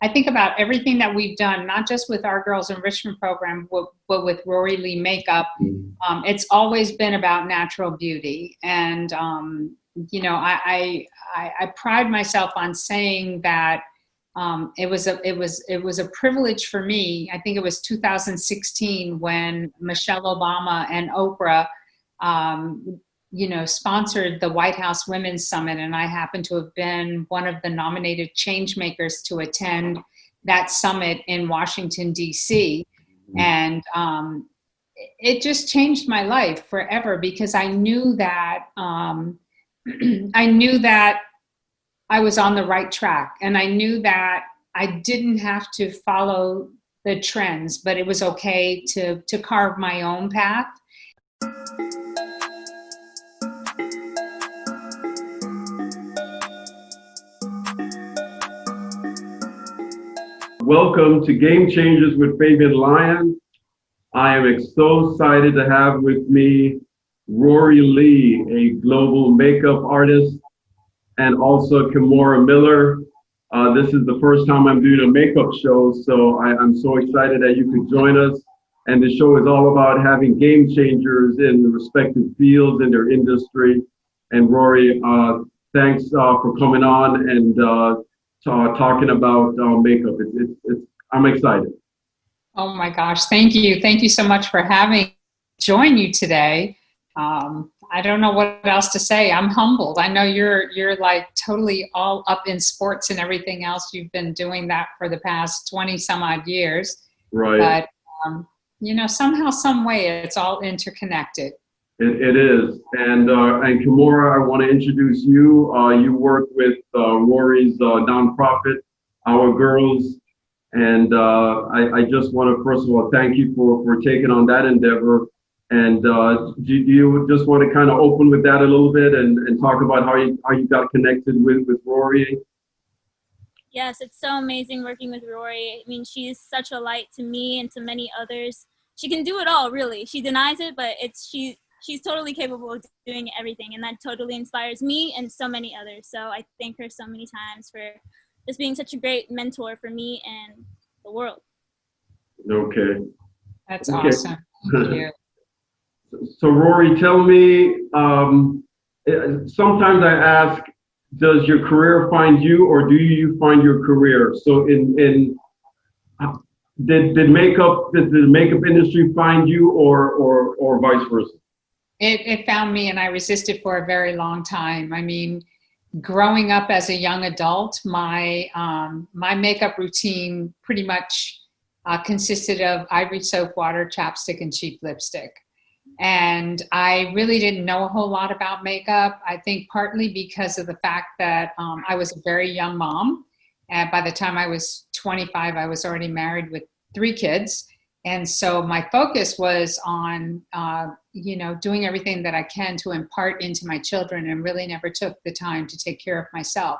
I think about everything that we've done, not just with Our Girls Enrichment Program, but with Rory Lee Makeup. It's always been about natural beauty. And, you know, I pride myself on saying that it was a privilege for me. I think it was 2016 when Michelle Obama and Oprah, you know, sponsored the White House Women's Summit, and I happened to have been one of the nominated change makers to attend that summit in Washington, D.C. And it just changed my life forever, because I knew that I knew that I was on the right track, and I knew that I didn't have to follow the trends, but it was okay to carve my own path. Welcome to Game Changers with Fabian Lyon. I am so excited to have with me Rory Lee, a global makeup artist, and also Kimora Miller. This is the first time I'm doing a makeup show, so I'm so excited that you could join us. And the show is all about having game changers in the respective fields in their industry. And Rory, thanks for coming on and talking about makeup. I'm excited. Oh my gosh, thank you. Thank you so much for having me join you today. I don't know what else to say. I'm humbled. I know you're like totally all up in sports and everything else. You've been doing that for the past 20 some odd years. Right. But you know, somehow, some way, it's all interconnected. It is. And Kimora, I want to introduce you. You work with Rory's nonprofit, Our Girls. And I just want to, first of all, thank you for taking on that endeavor. And do you just want to kind of open with that a little bit and talk about how you got connected with Rory? Yes, it's so amazing working with Rory. I mean, she's such a light to me and to many others. She can do it all, really. She denies it, but she's totally capable of doing everything, and that totally inspires me and so many others. So I thank her so many times for just being such a great mentor for me and the world. Okay. That's awesome. Thank you. So Rory, tell me, sometimes I ask, does your career find you, or do you find your career? So did the makeup industry find you, or vice versa? It found me, and I resisted for a very long time. I mean, growing up as a young adult, my makeup routine pretty much consisted of ivory soap, water, chapstick, and cheap lipstick. And I really didn't know a whole lot about makeup. I think partly because of the fact that I was a very young mom. And by the time I was 25, I was already married with 3 kids. And so my focus was on, you know, doing everything that I can to impart into my children, and really never took the time to take care of myself.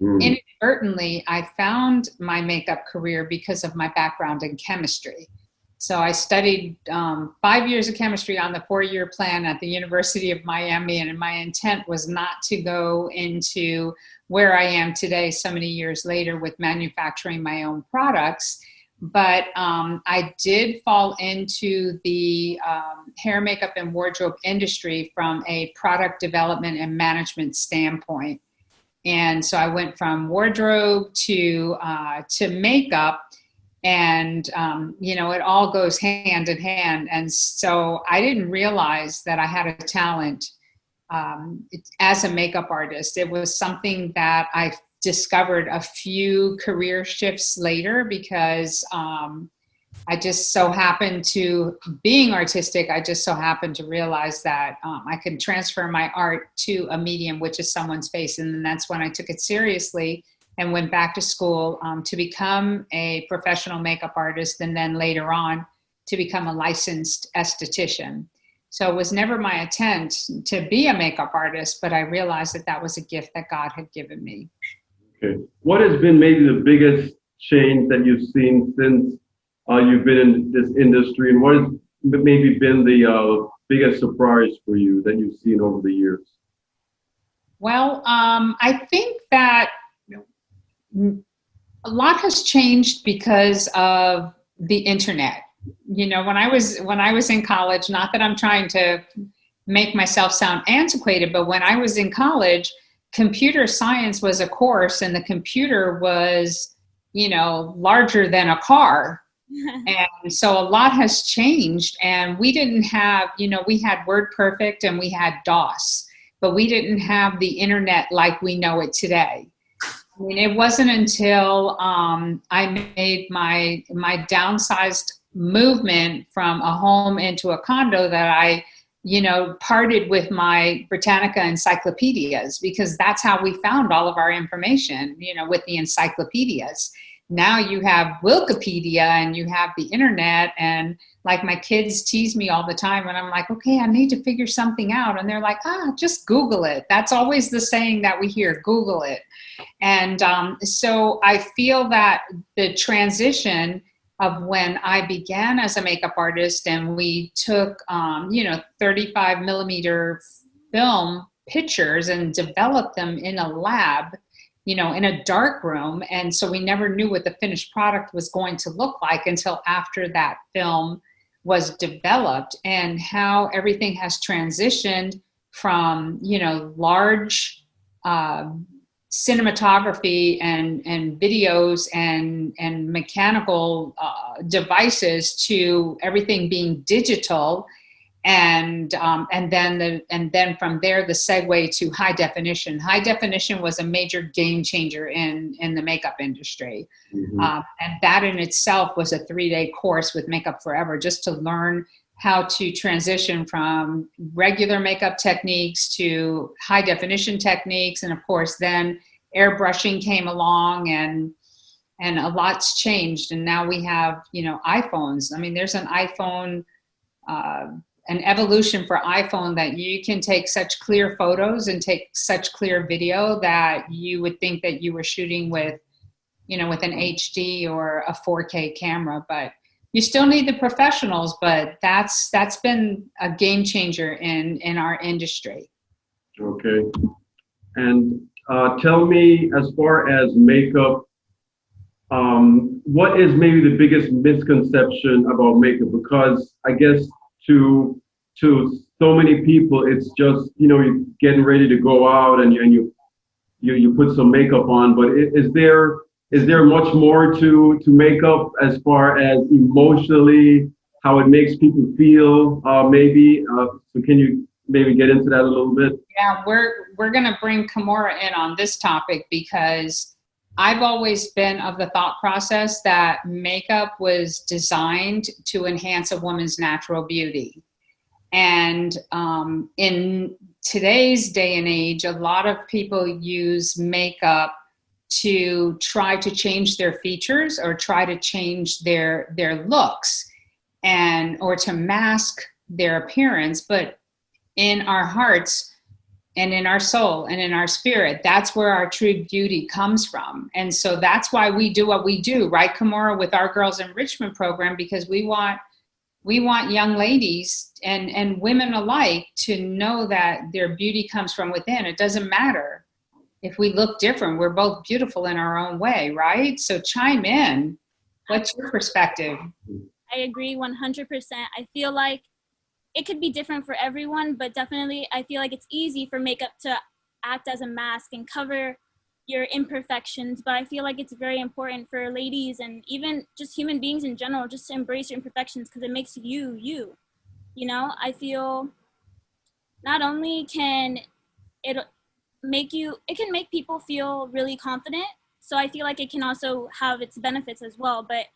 Inadvertently, I found my makeup career because of my background in chemistry. So I studied 5 years of chemistry on the 4-year plan at the University of Miami, and my intent was not to go into where I am today so many years later with manufacturing my own products. But I did fall into the hair, makeup, and wardrobe industry from a product development and management standpoint. And so I went from wardrobe to makeup. And, you know, it all goes hand in hand. And so I didn't realize that I had a talent as a makeup artist. It was something that I discovered a few career shifts later, because I just so happened to, being artistic, I just so happened to realize that I could transfer my art to a medium, which is someone's face. And then that's when I took it seriously and went back to school to become a professional makeup artist, and then later on to become a licensed esthetician. So it was never my intent to be a makeup artist, but I realized that that was a gift that God had given me. Okay. What has been maybe the biggest change that you've seen since you've been in this industry, and what has maybe been the biggest surprise for you that you've seen over the years? Well, I think that A lot has changed because of the internet. You know, when I was in college, not that I'm trying to make myself sound antiquated, but when I was in college, computer science was a course and the computer was, you know, larger than a car. And so a lot has changed, and we didn't have, you know, we had WordPerfect and we had DOS, but we didn't have the internet like we know it today. I mean, it wasn't until I made my downsized movement from a home into a condo that I, you know, parted with my Britannica encyclopedias, because that's how we found all of our information, you know, with the encyclopedias. Now you have Wikipedia and you have the internet, and like my kids tease me all the time when I'm like, okay, I need to figure something out. And they're like, just Google it. That's always the saying that we hear, Google it. And so I feel that the transition of when I began as a makeup artist and we took, you know, 35 millimeter film pictures and developed them in a lab, you know, in a dark room. And so we never knew what the finished product was going to look like until after that film was developed, and how everything has transitioned from, you know, large cinematography and videos and mechanical devices to everything being digital, and then from there the segue to high definition. High definition was a major game changer in the makeup industry. Mm-hmm. And that in itself was a 3-day course with Makeup Forever, just to learn how to transition from regular makeup techniques to high definition techniques. And of course, then airbrushing came along, and a lot's changed. And now we have, you know, iPhones. I mean, there's an iPhone, an evolution for iPhone, that you can take such clear photos and take such clear video that you would think that you were shooting with, you know, with an HD or a 4K camera. But you still need the professionals, but that's been a game changer in our industry. Okay. And tell me, as far as makeup, what is maybe the biggest misconception about makeup? Because I guess to so many people, it's just, you know, you're getting ready to go out and you put some makeup on. But is there much more to makeup, as far as emotionally, how it makes people feel? Maybe so can you maybe get into that a little bit? Yeah, we're gonna bring Kimora in on this topic, because I've always been of the thought process that makeup was designed to enhance a woman's natural beauty. And in today's day and age, a lot of people use makeup to try to change their features or try to change their looks, and or to mask their appearance. But in our hearts and in our soul and in our spirit, that's where our true beauty comes from. And so that's why we do what we do, right, Kimora, with Our Girls Enrichment Program, because we want young ladies and women alike to know that their beauty comes from within. It doesn't matter if we look different. We're both beautiful in our own way, right? So chime in. What's your perspective? I agree 100%. I feel like it could be different for everyone, but definitely I feel like it's easy for makeup to act as a mask and cover your imperfections. But I feel like it's very important for ladies and even just human beings in general, just to embrace your imperfections, because it makes you, you. You know, I feel not only can it can make people feel really confident. So I feel like it can also have its benefits as well. But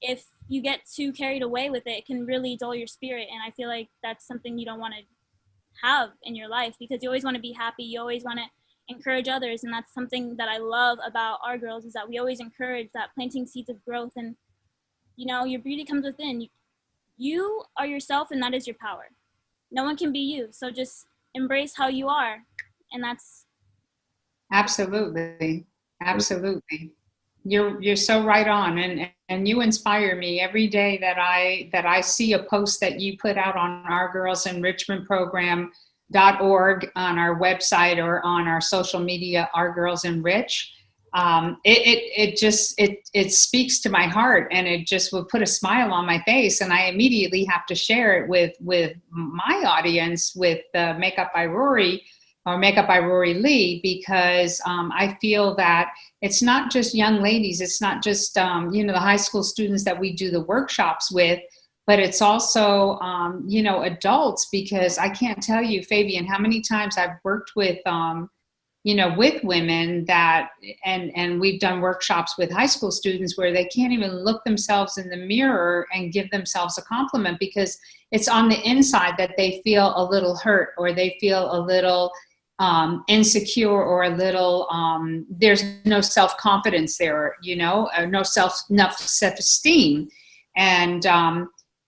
if you get too carried away with it, it can really dull your spirit. And I feel like that's something you don't want to have in your life, because you always want to be happy. You always want to encourage others. And that's something that I love about Our Girls, is that we always encourage that, planting seeds of growth. And, you know, your beauty comes within. You are yourself, and that is your power. No one can be you. So just embrace how you are. And that's... Absolutely. You're so right on, and you inspire me every day that I see a post that you put out on Our Girls Enrichment Program.org, on our website or on our social media, Our Girls Enrich. it speaks to my heart, and it just will put a smile on my face, and I immediately have to share it with my audience with Makeup by Rory, or Makeup by Rory Lee, because I feel that it's not just young ladies, it's not just the high school students that we do the workshops with, but it's also adults, because I can't tell you, Fabian, how many times I've worked with with women that, and we've done workshops with high school students where they can't even look themselves in the mirror and give themselves a compliment, because it's on the inside that they feel a little hurt, or they feel a little insecure, or a little, there's no self-confidence there, or no self-esteem. And,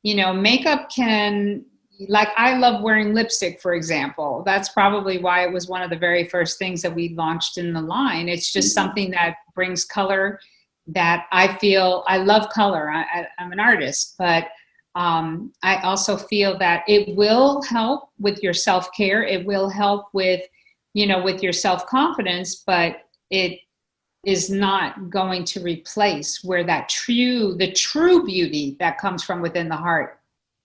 makeup can, like, I love wearing lipstick, for example. That's probably why it was one of the very first things that we launched in the line. It's just something that brings color, that I feel, I love color. I'm an artist, but I also feel that it will help with your self-care. It will help with, with your self-confidence, but it is not going to replace where the true beauty that comes from within the heart,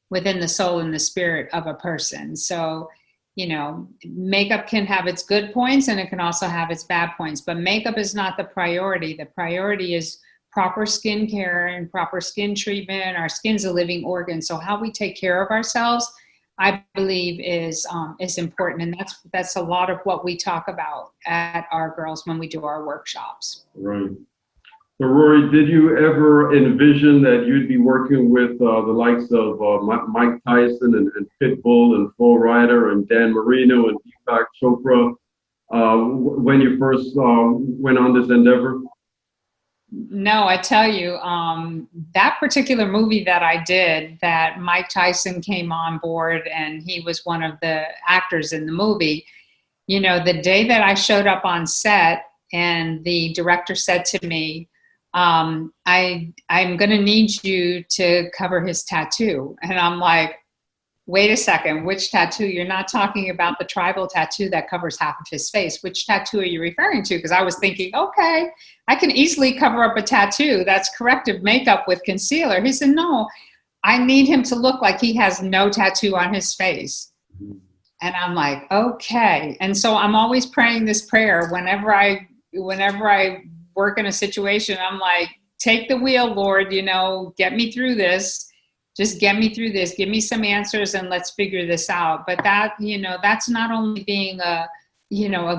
within the soul and the spirit of a person. So, makeup can have its good points, and it can also have its bad points, but makeup is not the priority. The priority is proper skin care and proper skin treatment. Our skin's a living organ. So how we take care of ourselves, I believe, is important. And that's a lot of what we talk about at Our Girls when we do our workshops. Right. So Rory, did you ever envision that you'd be working with the likes of Mike Tyson and Pitbull and Flo Rida and Dan Marino and Deepak Chopra when you first went on this endeavor? No, I tell you, that particular movie that I did, that Mike Tyson came on board and he was one of the actors in the movie, the day that I showed up on set and the director said to me, I'm going to need you to cover his tattoo. And I'm like, wait a second, which tattoo? You're not talking about the tribal tattoo that covers half of his face. Which tattoo are you referring to? Because I was thinking, okay, I can easily cover up a tattoo. That's corrective makeup with concealer. He said, no, I need him to look like he has no tattoo on his face. And I'm like, okay. And so I'm always praying this prayer whenever I work in a situation. I'm like, take the wheel, Lord, get me through this. Just get me through this, give me some answers, and let's figure this out. But that, that's not only being a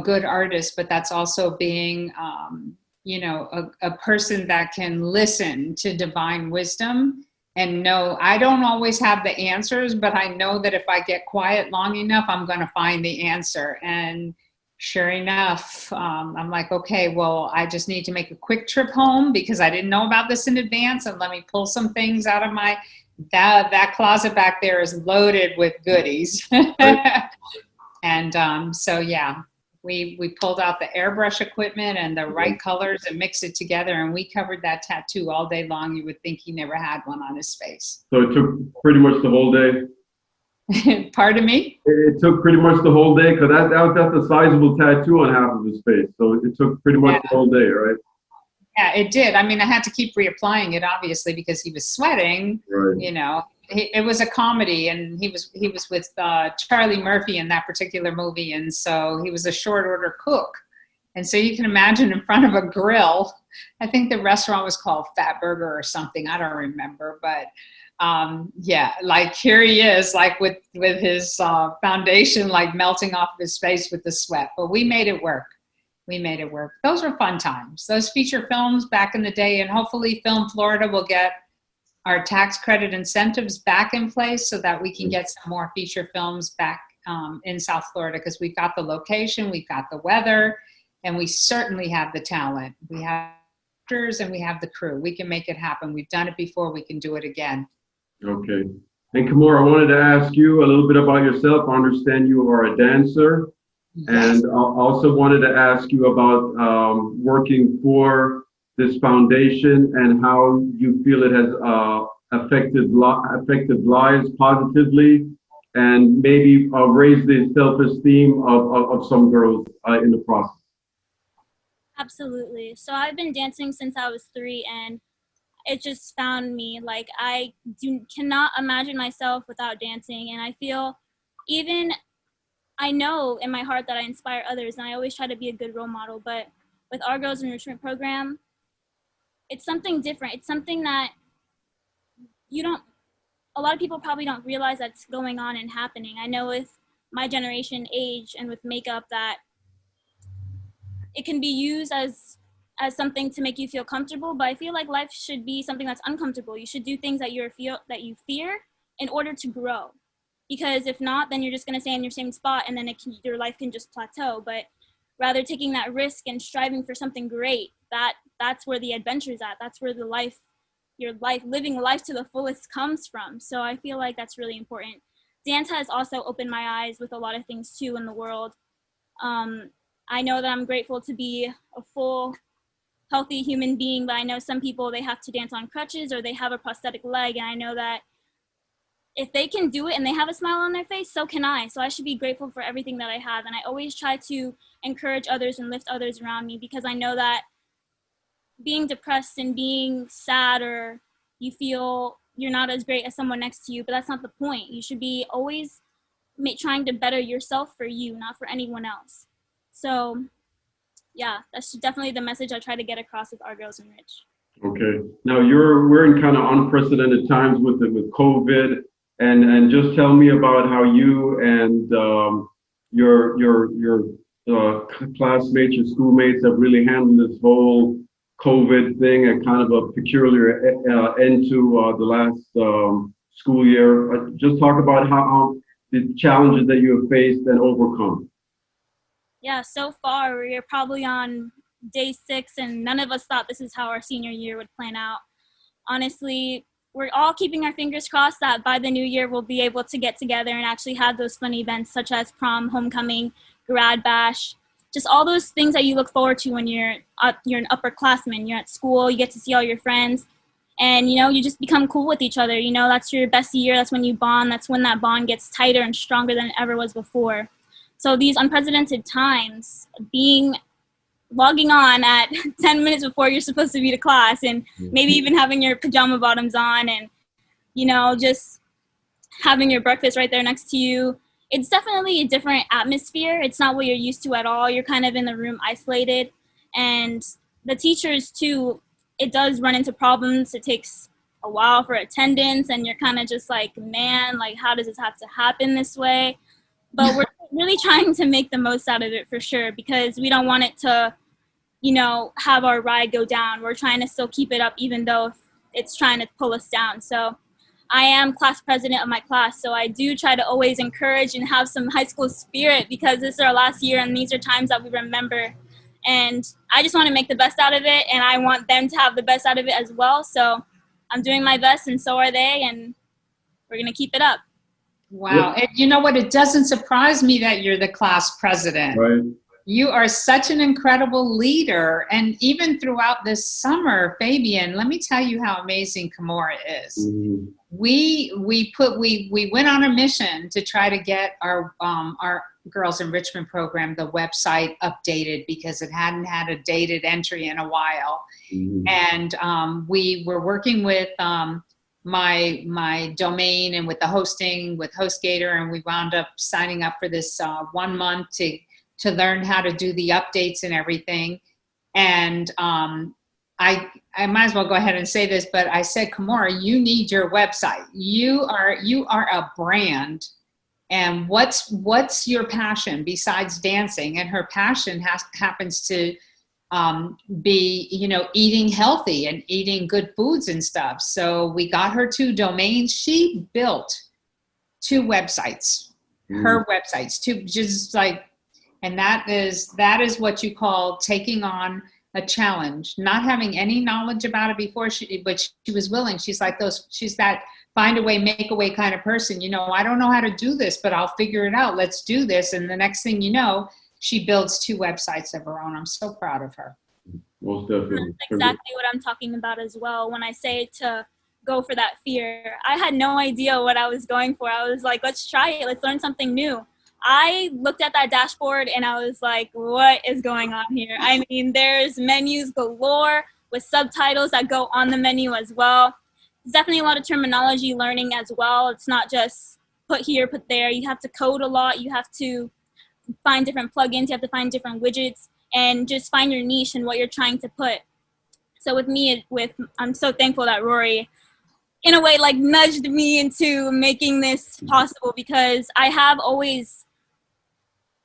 good artist, but that's also being, a person that can listen to divine wisdom and know I don't always have the answers, but I know that if I get quiet long enough, I'm going to find the answer. And sure enough, I'm like, okay, well, I just need to make a quick trip home because I didn't know about this in advance, and let me pull some things out of that closet back there is loaded with goodies. And so, yeah, we pulled out the airbrush equipment and the right colors and mixed it together, and we covered that tattoo all day long. You would think he never had one on his face. So it took pretty much the whole day? Pardon me? It took pretty much the whole day, because that's a sizable tattoo on half of his face. So it took pretty much the whole day, right? Yeah, it did. I mean, I had to keep reapplying it, obviously, because he was sweating. Right. It was a comedy, and he was with Charlie Murphy in that particular movie, and so he was a short order cook. And so you can imagine in front of a grill. I think the restaurant was called Fat Burger or something. I don't remember, but like here he is, like with his foundation like melting off of his face with the sweat. But we made it work. Those were fun times. Those feature films back in the day, and hopefully Film Florida will get our tax credit incentives back in place so that we can get some more feature films back in South Florida, because we've got the location, we've got the weather, and we certainly have the talent. We have actors and we have the crew. We can make it happen. We've done it before. We can do it again. Okay. And Kimora, I wanted to ask you a little bit about yourself. I understand you are a dancer. Yes. And I also wanted to ask you about working for this foundation and how you feel it has affected lives positively, and maybe raised the self-esteem of some girls in the process. Absolutely. So I've been dancing since I was 3, and it just found me. Like, I cannot imagine myself without dancing, and I feel, even, I know in my heart that I inspire others, and I always try to be a good role model. But with Our Girls Enrichment Program, it's something different. It's something that you don't, a lot of people probably don't realize that's going on and happening. I know with my generation age and with makeup that it can be used as something to make you feel comfortable, but I feel like life should be something that's uncomfortable. You should do things that you fear in order to grow, because if not, then you're just going to stay in your same spot, and then your life can just plateau. But rather taking that risk and striving for something great, that's where the adventure's at. That's where living life to the fullest comes from. So I feel like that's really important. Dance has also opened my eyes with a lot of things too in the world. I know that I'm grateful to be a full, healthy human being, but I know some people, they have to dance on crutches or they have a prosthetic leg, and I know that if they can do it and they have a smile on their face, so can I. So I should be grateful for everything that I have, and I always try to encourage others and lift others around me, because I know that being depressed and being sad, or you feel you're not as great as someone next to you, but that's not the point. You should be always trying to better yourself for you, not for anyone else. So yeah, that's definitely the message I try to get across with Our Girls Enrich. Okay. Now we're in kind of unprecedented times with COVID, and just tell me about how you and your classmates, your schoolmates have really handled this whole COVID thing, and kind of a peculiar end to the last school year. Just talk about how the challenges that you have faced and overcome. Yeah, so far we're probably on day 6, and none of us thought this is how our senior year would plan out. Honestly, we're all keeping our fingers crossed that by the new year we'll be able to get together and actually have those fun events such as prom, homecoming, grad bash, just all those things that you look forward to when you're an upperclassman. You're at school, you get to see all your friends, and you just become cool with each other. That's your best year. That's when you bond. That's when that bond gets tighter and stronger than it ever was before. So these unprecedented times, logging on at 10 minutes before you're supposed to be to class, and maybe even having your pajama bottoms on, and just having your breakfast right there next to you, it's definitely a different atmosphere. It's not what you're used to at all. You're kind of in the room isolated, and the teachers too, it does run into problems. It takes a while for attendance, and you're kind of just like, man, like, how does this have to happen this way? But we're really trying to make the most out of it, for sure, because we don't want it to, have our ride go down. We're trying to still keep it up, even though it's trying to pull us down. So I am class president of my class, so I do try to always encourage and have some high school spirit, because this is our last year and these are times that we remember. And I just want to make the best out of it, and I want them to have the best out of it as well. So I'm doing my best, and so are they, and we're going to keep it up. Wow. And you know what? It doesn't surprise me that you're the class president. Right. You are such an incredible leader. And even throughout this summer, Fabian, let me tell you how amazing Kimora is. Mm-hmm. We went on a mission to try to get our Girls Enrichment Program, the website, updated, because it hadn't had a dated entry in a while. Mm-hmm. And we were working with my domain and with the hosting with HostGator, and we wound up signing up for this 1 month to learn how to do the updates and everything. And I might as well go ahead and say this, but I said, Kimora, you need your website. You are a brand. And what's your passion besides dancing? And her passion happens to be, eating healthy and eating good foods and stuff. So we got her 2 domains. She built 2 websites, her websites, 2, just like, and that is what you call taking on a challenge, not having any knowledge about it before, but she was willing. She's that find a way, make a way kind of person. I don't know how to do this, but I'll figure it out. Let's do this. And the next thing you know, she builds 2 websites of her own. I'm so proud of her. Most definitely. That's exactly what I'm talking about as well. When I say to go for that fear, I had no idea what I was going for. I was like, let's try it. Let's learn something new. I looked at that dashboard and I was like, what is going on here? I mean, there's menus galore with subtitles that go on the menu as well. There's definitely a lot of terminology learning as well. It's not just put here, put there. You have to code a lot. You have to find different plugins. You have to find different widgets and just find your niche and what you're trying to put. So with me, I'm so thankful that Rory, in a way, like nudged me into making this possible, because I have always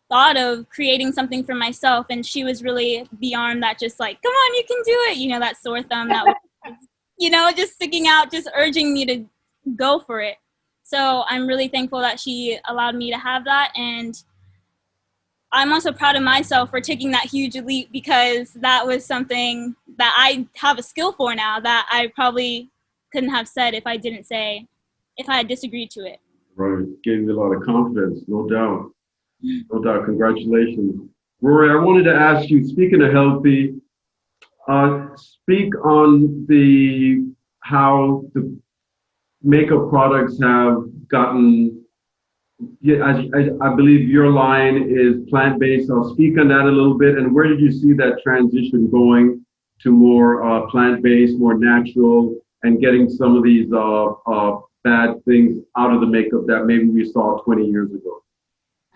thought of creating something for myself, and she was really beyond that, just like, come on, you can do it, you know, that sore thumb that was, you know, just sticking out, just urging me to go for it. So I'm really thankful that she allowed me to have that, and I'm also proud of myself for taking that huge leap, because that was something that I have a skill for now that I probably couldn't have said if I had disagreed to it. Right, gave you a lot of confidence, no doubt. No doubt. Congratulations. Rory, I wanted to ask you, speaking of healthy, speak on how the makeup products have gotten, I believe your line is plant-based. I'll speak on that a little bit. And where did you see that transition going to more plant-based, more natural, and getting some of these bad things out of the makeup that maybe we saw 20 years ago?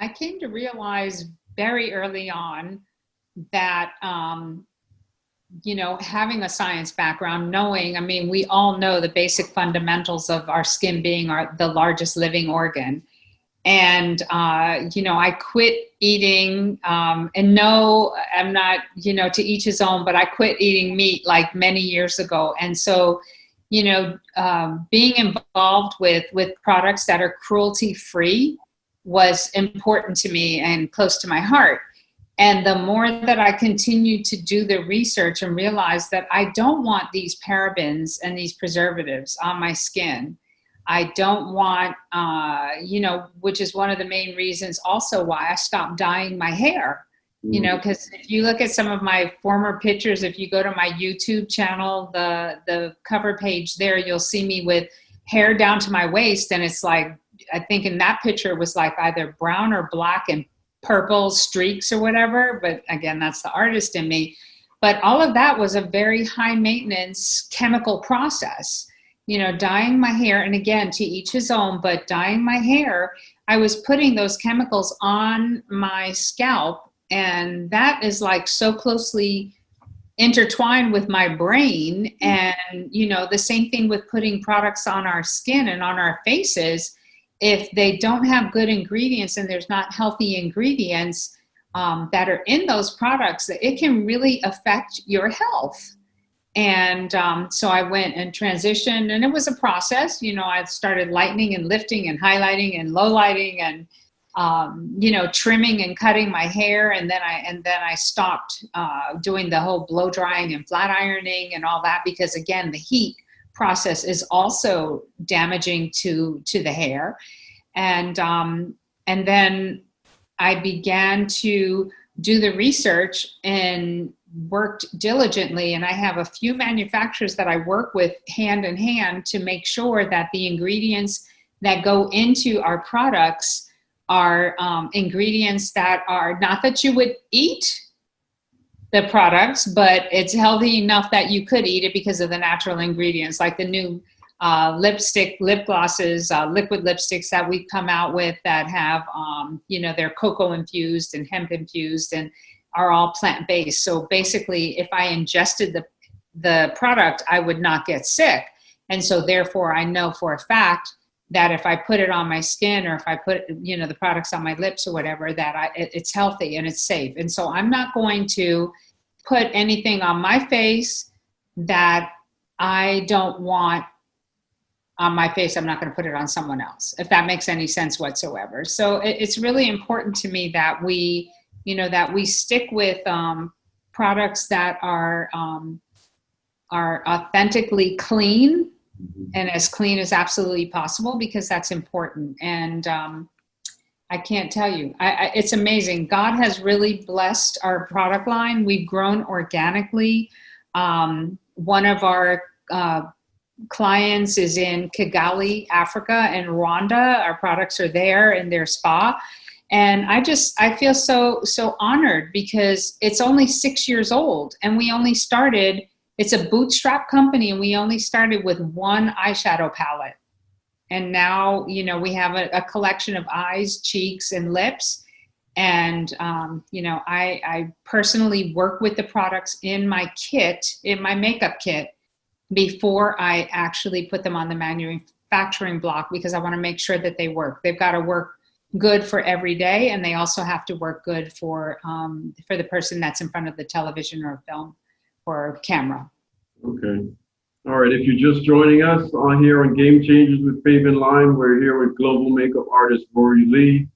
I came to realize very early on that, you know, having a science background, knowing, I mean, we all know the basic fundamentals of our skin being the largest living organ. And, you know, I quit eating, and no, I'm not, you know, to each his own, but I quit eating meat like many years ago. And so, you know, being involved with products that are cruelty-free was important to me and close to my heart. And the more that I continued to do the research and realize that I don't want these parabens and these preservatives on my skin. I don't want, you know, which is one of the main reasons also why I stopped dyeing my hair. You know, because if you look at some of my former pictures, if you go to my YouTube channel, the cover page there, you'll see me with hair down to my waist. And it's like, I think in that picture it was like either brown or black and purple streaks or whatever. But again, that's the artist in me. But all of that was a very high maintenance chemical process, you know, dyeing my hair. And again, to each his own, but dyeing my hair, I was putting those chemicals on my scalp. And that is like so closely intertwined with my brain. And, you know, the same thing with putting products on our skin and on our faces. If they don't have good ingredients and there's not healthy ingredients that are in those products, it can really affect your health. And so I went and transitioned, and it was a process. You know, I started lightening and lifting and highlighting and low lighting and, you know, trimming and cutting my hair. And then I stopped doing the whole blow drying and flat ironing and all that, because again, the heat process is also damaging to the hair. And then I began to do the research and worked diligently. And I have a few manufacturers that I work with hand in hand to make sure that the ingredients that go into our products are ingredients that are not that you would eat the products, but it's healthy enough that you could eat it because of the natural ingredients, like the new lip glosses, liquid lipsticks that we come out with that have, you know, they're cocoa infused and hemp infused and are all plant-based. So basically, if I ingested the product, I would not get sick. And so therefore, I know for a fact that if I put it on my skin, or if I put, you know, the products on my lips or whatever, that it's healthy and it's safe. And so I'm not going to put anything on my face that I don't want on my face. I'm not going to put it on someone else, if that makes any sense whatsoever. So it's really important to me that we, you know, that we stick with products that are authentically clean, and as clean as absolutely possible, because that's important. And I can't tell you, it's amazing. God has really blessed our product line. We've grown organically. One of our clients is in Kigali, Africa, and Rwanda. Our products are there in their spa. And I feel so honored because it's only 6 years old, and we only started, it's a bootstrap company, and we only started with one eyeshadow palette. And now, you know, we have a collection of eyes, cheeks, and lips. And, you know, I personally work with the products in my kit, in my makeup kit, before I actually put them on the manufacturing block, because I want to make sure that they work. They've got to work good for every day, and they also have to work good for the person that's in front of the television or film or camera. Okay. All right. If you're just joining us on here on Game Changers with Faith and Line, we're here with global makeup artist Rory Lee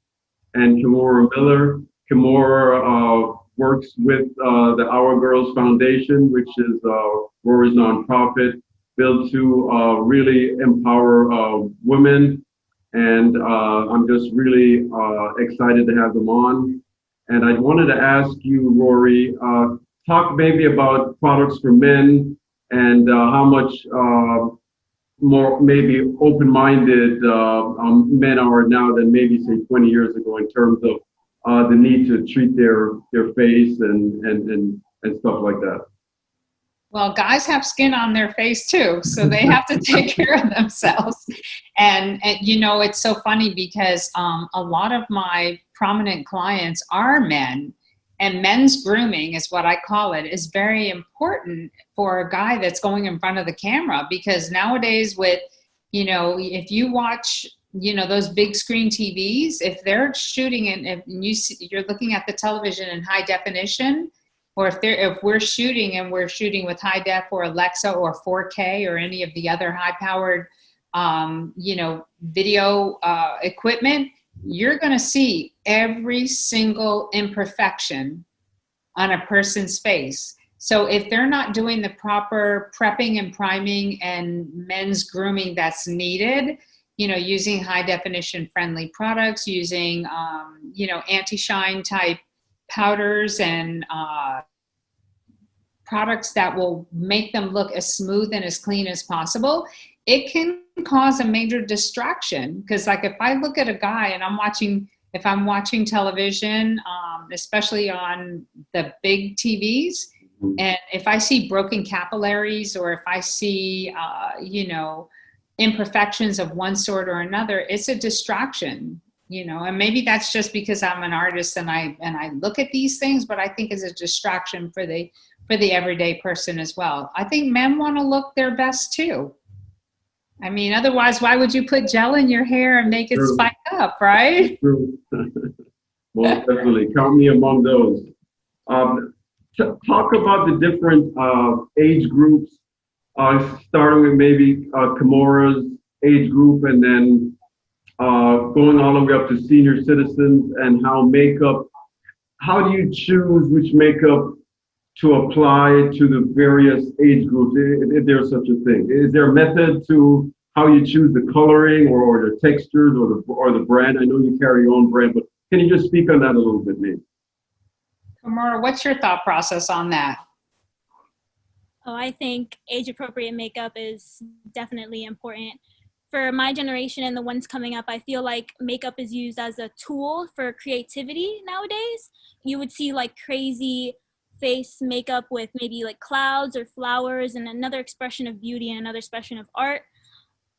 and Kimora Miller. Kimora works with the Our Girls Foundation, which is Rory's nonprofit built to really empower women. And I'm just really excited to have them on. And I wanted to ask you, Rory, talk maybe about products for men and how much more maybe open-minded men are now than maybe say 20 years ago in terms of the need to treat their face and stuff like that. Well, guys have skin on their face too, so they have to take care of themselves. And you know, it's so funny because a lot of my prominent clients are men, and men's grooming is what I call it, is very important for a guy that's going in front of the camera, because nowadays with, you know, if you watch, you know, those big screen TVs, if they're shooting and if you're looking at the television in high definition, or if we're shooting and we're shooting with high def or Alexa or 4K or any of the other high powered, you know, video equipment, you're going to see every single imperfection on a person's face. So if they're not doing the proper prepping and priming and men's grooming that's needed, you know, using high definition friendly products, using, you know, anti-shine type powders and products that will make them look as smooth and as clean as possible, it can cause a major distraction. Because like if I look at a guy and if I'm watching television, especially on the big TVs, and if I see broken capillaries or if I see, you know, imperfections of one sort or another, it's a distraction. You know, and maybe that's just because I'm an artist and I look at these things, but I think it's a distraction for the everyday person as well. I think men want to look their best too. I mean, otherwise, why would you put gel in your hair and make it True. spike up, right? True. Most definitely. Count me among those. Talk about the different age groups, starting with maybe Kimora's age group and then going all the way up to senior citizens, and how do you choose which makeup to apply to the various age groups, if there's such a thing? Is there a method to how you choose the coloring or the textures or the brand? I know you carry your own brand, but can you just speak on that a little bit, maybe? Kimora, what's your thought process on that? Oh, I think age-appropriate makeup is definitely important. For my generation and the ones coming up, I feel like makeup is used as a tool for creativity nowadays. You would see like crazy face makeup with maybe like clouds or flowers and another expression of beauty and another expression of art.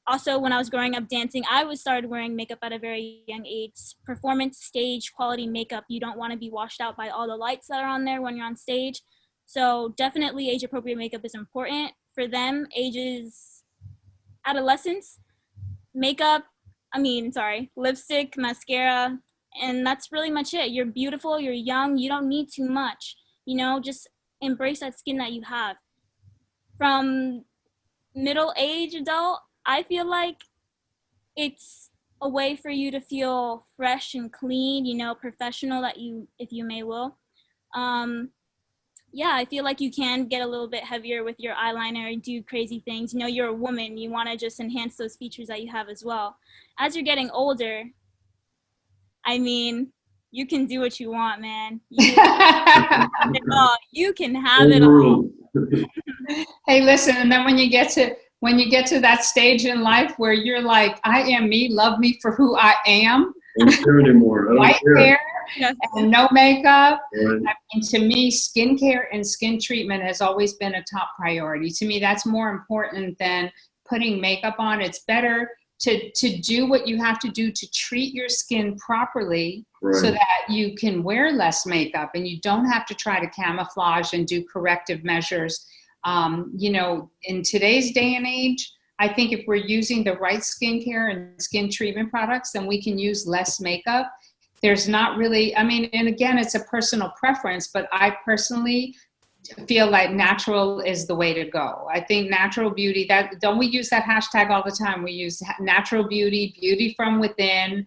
Also, when I was growing up dancing, I started wearing makeup at a very young age. Performance, stage, quality makeup. You don't want to be washed out by all the lights that are on there when you're on stage. So definitely age-appropriate makeup is important. For them, adolescence, lipstick, mascara, and that's really much it. You're beautiful, you're young, you don't need too much. You know, just embrace that skin that you have. From middle-aged adult, I feel like it's a way for you to feel fresh and clean, you know, professional, if you may will. Yeah, I feel like you can get a little bit heavier with your eyeliner and do crazy things. You know, you're a woman, you want to just enhance those features that you have as well. As you're getting older, I mean, you can do what you want, man. You can have it all. Hey, listen, and then when you get to that stage in life where you're like, I am me, love me for who I am, I don't care anymore. I don't White care. hair Yes. and no makeup. Right. I mean, to me, skincare and skin treatment has always been a top priority. To me, that's more important than putting makeup on. It's better to do what you have to do to treat your skin properly so Right. that you can wear less makeup and you don't have to try to camouflage and do corrective measures. You know, in today's day and age, I think if we're using the right skincare and skin treatment products, then we can use less makeup. There's not really, I mean, and again, it's a personal preference, but I personally feel like natural is the way to go. I think natural beauty, that don't we use that hashtag all the time? We use natural beauty, beauty from within,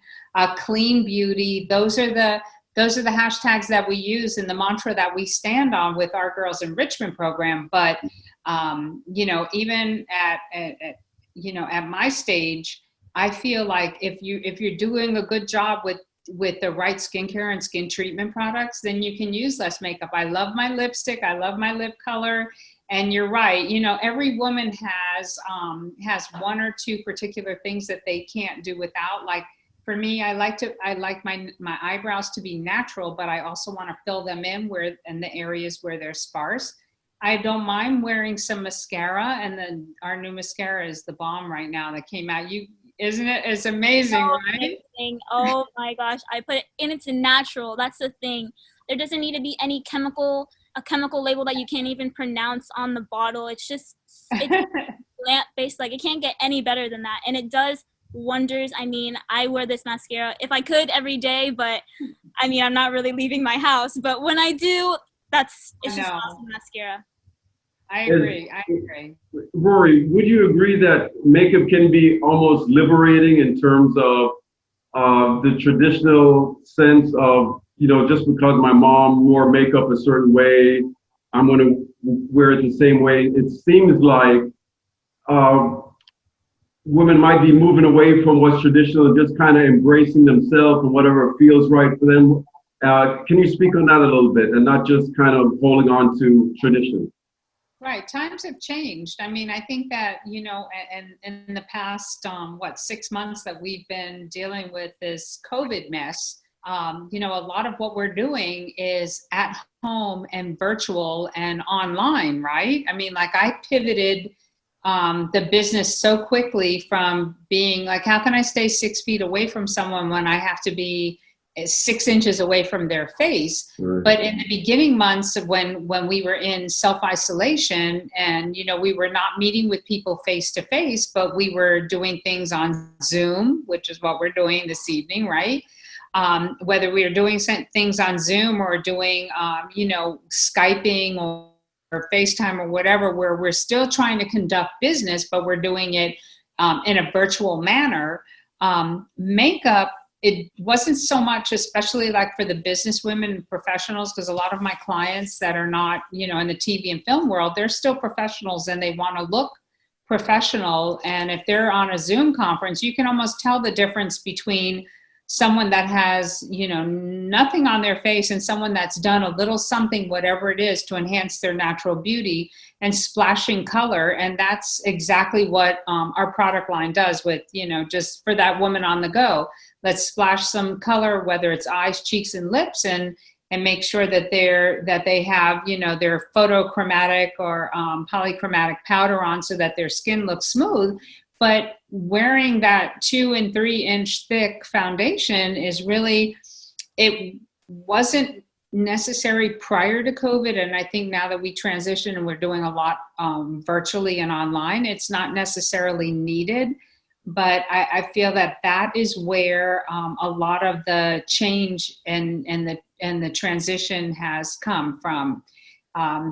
clean beauty. Those are the hashtags that we use and the mantra that we stand on with Our Girls Enrichment Program. But you know, even at you know, at my stage, I feel like if you're doing a good job with the right skincare and skin treatment products, then you can use less makeup. I love my lipstick. I love my lip color. And you're right. You know, every woman has one or two particular things that they can't do without. Like for me, I like my eyebrows to be natural, but I also want to fill them in the areas where they're sparse. I don't mind wearing some mascara, and then our new mascara is the bomb right now that came out. Isn't it? It's amazing, right? Amazing. Oh my gosh. I put it in, it's natural. That's the thing. There doesn't need to be any a chemical label that you can't even pronounce on the bottle. It's plant-based. Like, it can't get any better than that. And it does wonders. I mean, I wear this mascara if I could every day, but I mean, I'm not really leaving my house. But when I do, it's just awesome mascara. I agree. Rory, would you agree that makeup can be almost liberating in terms of the traditional sense of, you know, just because my mom wore makeup a certain way, I'm going to wear it the same way? It seems like women might be moving away from what's traditional and just kind of embracing themselves and whatever feels right for them. Can you speak on that a little bit and not just kind of holding on to tradition? Right. Times have changed. I mean, I think that, you know, and in the past, 6 months that we've been dealing with this COVID mess, you know, a lot of what we're doing is at home and virtual and online, right? I mean, like I pivoted the business so quickly from being like, how can I stay 6 feet away from someone when I have to be 6 inches away from their face? Right. But in the beginning months of when we were in self-isolation and, you know, we were not meeting with people face to face, but we were doing things on Zoom, which is what we're doing this evening, right? Whether we are doing things on Zoom or doing, you know, Skyping or FaceTime or whatever, where we're still trying to conduct business, but we're doing it in a virtual manner. Makeup, it wasn't so much, especially like for the business women and professionals, because a lot of my clients that are not, you know, in the TV and film world, they're still professionals and they want to look professional. And if they're on a Zoom conference, you can almost tell the difference between someone that has, you know, nothing on their face and someone that's done a little something, whatever it is, to enhance their natural beauty and splashing color. And that's exactly what our product line does with, you know, just for that woman on the go. Let's splash some color, whether it's eyes, cheeks, and lips, and make sure that they have, you know, their photochromatic or polychromatic powder on so that their skin looks smooth. But wearing that 2 and 3 inch thick foundation is really, it wasn't necessary prior to COVID. And I think now that we transition and we're doing a lot virtually and online, it's not necessarily needed. But I feel that is where a lot of the change and the transition has come from.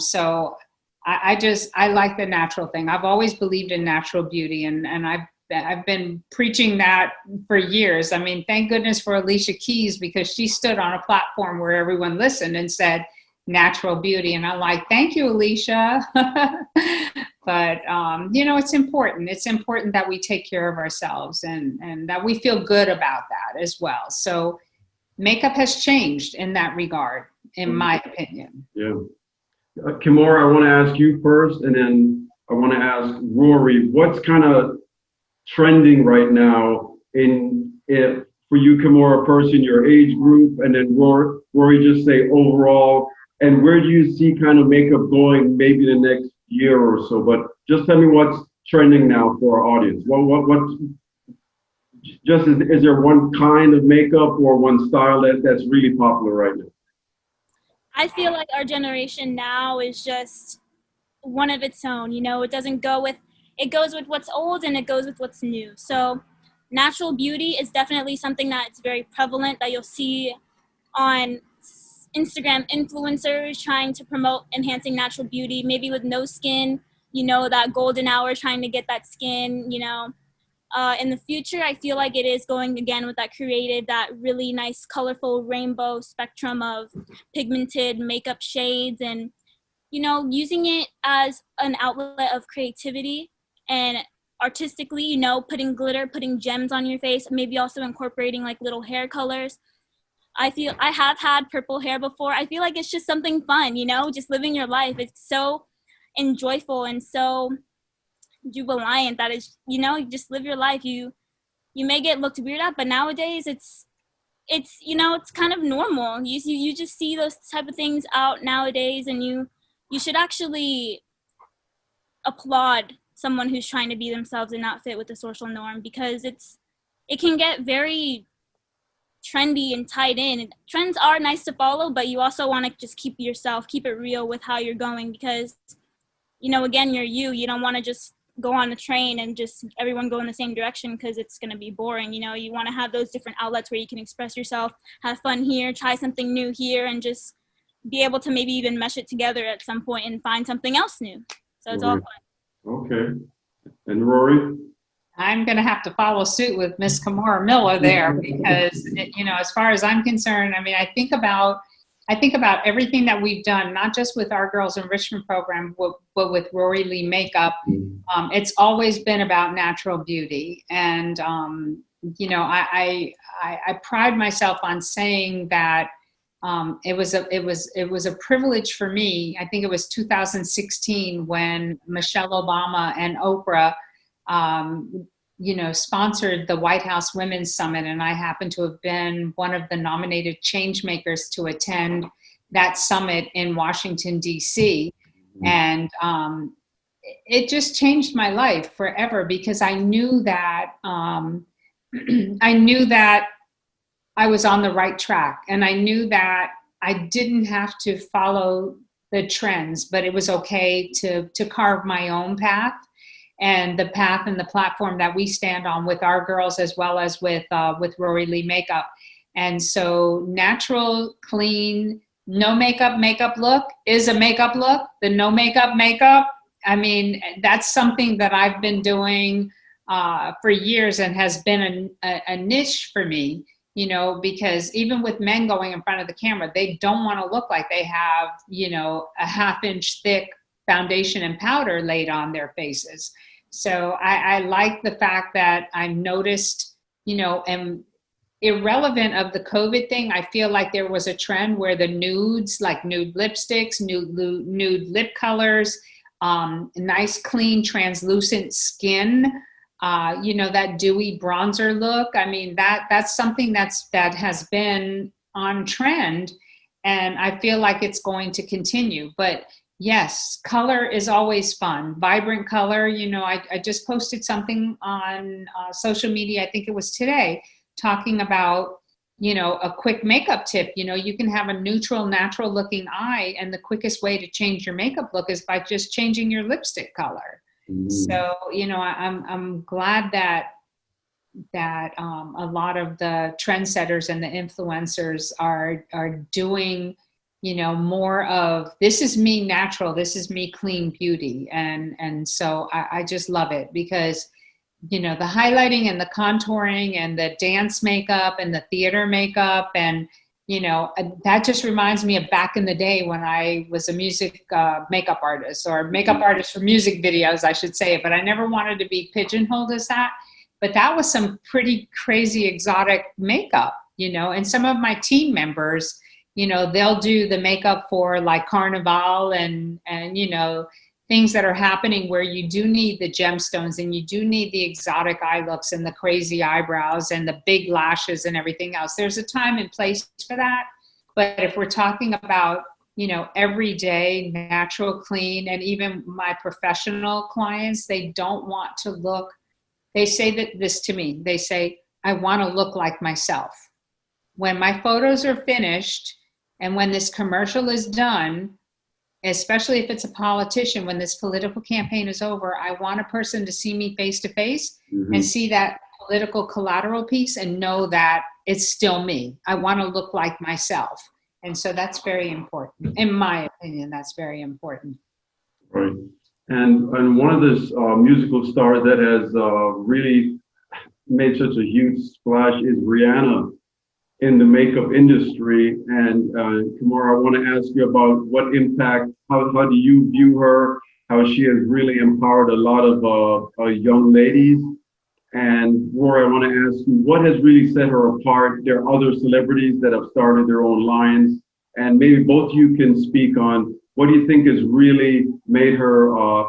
So I like the natural thing. I've always believed in natural beauty, and I've been preaching that for years. I mean, thank goodness for Alicia Keys, because she stood on a platform where everyone listened and said natural beauty. And I'm like, thank you, Alicia. But, you know, it's important. It's important that we take care of ourselves and that we feel good about that as well. So makeup has changed in that regard, in my opinion. Yeah. Kimora, I want to ask you first, and then I want to ask Rory, what's kind of trending right now for you, Kimora, person, your age group, and then Rory, just say overall, and where do you see kind of makeup going maybe the next year or so? But just tell me what's trending now for our audience. What just is there one kind of makeup or one style that's really popular right now? I feel like our generation now is just one of its own. You know, it doesn't go with, it goes with what's old and it goes with what's new. So natural beauty is definitely something that's very prevalent that you'll see on Instagram influencers trying to promote enhancing natural beauty, maybe with no skin, you know, that golden hour trying to get that skin, you know. In the future, I feel like it is going again with that creative, that really nice, colorful rainbow spectrum of pigmented makeup shades, and you know, using it as an outlet of creativity and artistically, you know, putting glitter, putting gems on your face, maybe also incorporating like little hair colors. I feel I have had purple hair before. I feel like it's just something fun, you know, just living your life. It's so enjoyable and so jubilant that is, you know, you just live your life. You may get looked weird at, but nowadays it's you know, it's kind of normal. You just see those type of things out nowadays, and you should actually applaud someone who's trying to be themselves and not fit with the social norm, because it can get very trendy and tied in. Trends are nice to follow, but you also want to just keep yourself, keep it real with how you're going, because you know, again, you don't want to just go on a train and just everyone go in the same direction, because it's going to be boring. You know, you want to have those different outlets where you can express yourself, have fun here, try something new here, and just be able to maybe even mesh it together at some point and find something else new. So it's all Rory. fun. Okay. And Rory? I'm going to have to follow suit with Miss Kimora Miller there, because, you know, as far as I'm concerned, I mean, I think about everything that we've done, not just with Our Girls Enrichment Program, but with Rory Lee Makeup. It's always been about natural beauty. And, you know, I pride myself on saying that it was a privilege for me. I think it was 2016 when Michelle Obama and Oprah, you know, sponsored the White House Women's Summit, and I happened to have been one of the nominated change makers to attend that summit in Washington, D.C. And it just changed my life forever, because I knew that I was on the right track, and I knew that I didn't have to follow the trends, but it was okay to carve my own path, and the path and the platform that we stand on with Our Girls, as well as with Rory Lee Makeup. And so natural, clean, no makeup look is a makeup look. The no makeup, I mean, that's something that I've been doing for years, and has been a niche for me, you know, because even with men going in front of the camera, they don't want to look like they have, you know, a ½ inch thick foundation and powder laid on their faces. So I like the fact that I noticed, you know, and irrelevant of the COVID thing, I feel like there was a trend where the nudes, like nude lipsticks, nude lip colors, nice, clean, translucent skin, you know, that dewy bronzer look. I mean, that's something that has been on trend, and I feel like it's going to continue. But yes, color is always fun. Vibrant color. You know, I just posted something on social media, I think it was today, talking about, you know, a quick makeup tip. You know, you can have a neutral, natural looking eye, and the quickest way to change your makeup look is by just changing your lipstick color. So, you know, I'm glad that a lot of the trendsetters and the influencers are doing, you know, more of, this is me natural, this is me clean beauty. And so I just love it, because, you know, the highlighting and the contouring and the dance makeup and the theater makeup, and, you know, that just reminds me of back in the day when I was a music makeup artist, or makeup artist for music videos, I should say, but I never wanted to be pigeonholed as that. But that was some pretty crazy exotic makeup, you know, and some of my team members, you know, they'll do the makeup for like Carnival and, you know, things that are happening where you do need the gemstones and you do need the exotic eye looks and the crazy eyebrows and the big lashes and everything else. There's a time and place for that. But if we're talking about, you know, everyday, natural, clean, and even my professional clients, they don't want to look, they say that this to me, they say, I want to look like myself. When my photos are finished and when this commercial is done, especially if it's a politician, when this political campaign is over, I want a person to see me face to face and see that political collateral piece and know that it's still me. I want to look like myself. And so that's very important. In my opinion, that's very important. Right. And one of those musical stars that has really made such a huge splash is Rihanna in the makeup industry. And Kimora, I want to ask you about what impact, how do you view her, how she has really empowered a lot of young ladies. And Rory, I want to ask you, what has really set her apart? There are other celebrities that have started their own lines, and maybe both you can speak on what do you think has really made her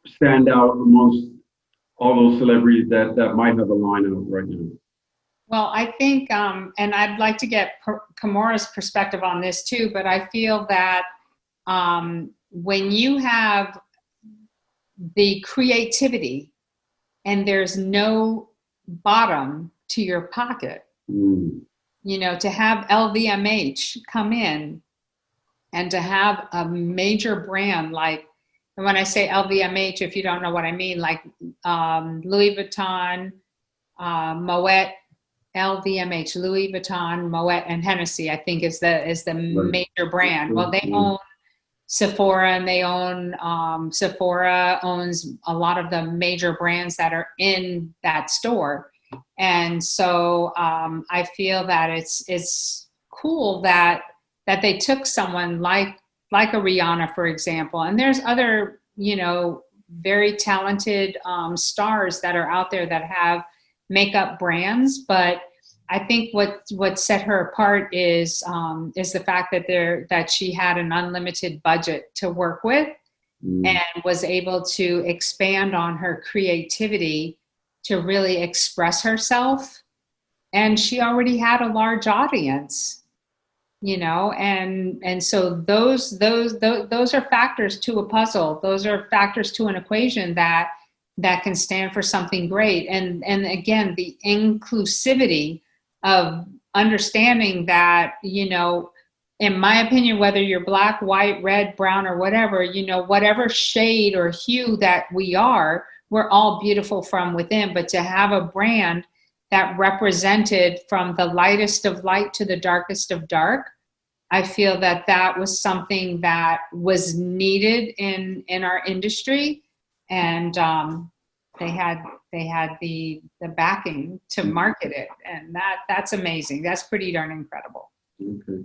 stand out amongst all those celebrities that might have a line out right now? Well, I think, and I'd like to get Kimora's perspective on this too, but I feel that when you have the creativity and there's no bottom to your pocket, you know, to have LVMH come in and to have a major brand like, and when I say LVMH, if you don't know what I mean, like Louis Vuitton, Moet, LVMH, Louis Vuitton, Moet, and Hennessy, I think is the major brand. Well, they own Sephora, and they own Sephora owns a lot of the major brands that are in that store. And so I feel that it's cool that they took someone like a Rihanna, for example, and there's other, you know, very talented stars that are out there that have makeup brands, but I think what set her apart is the fact that she had an unlimited budget to work with and was able to expand on her creativity to really express herself. And she already had a large audience, you know, and so those are factors to a puzzle. Those are factors to an equation that can stand for something great. And again, the inclusivity of understanding that, you know, in my opinion, whether you're black, white, red, brown, or whatever, you know, whatever shade or hue that we are, we're all beautiful from within. But to have a brand that represented from the lightest of light to the darkest of dark, I feel that was something that was needed in our industry. And they had the backing to market it, and that's amazing. That's pretty darn incredible. Okay.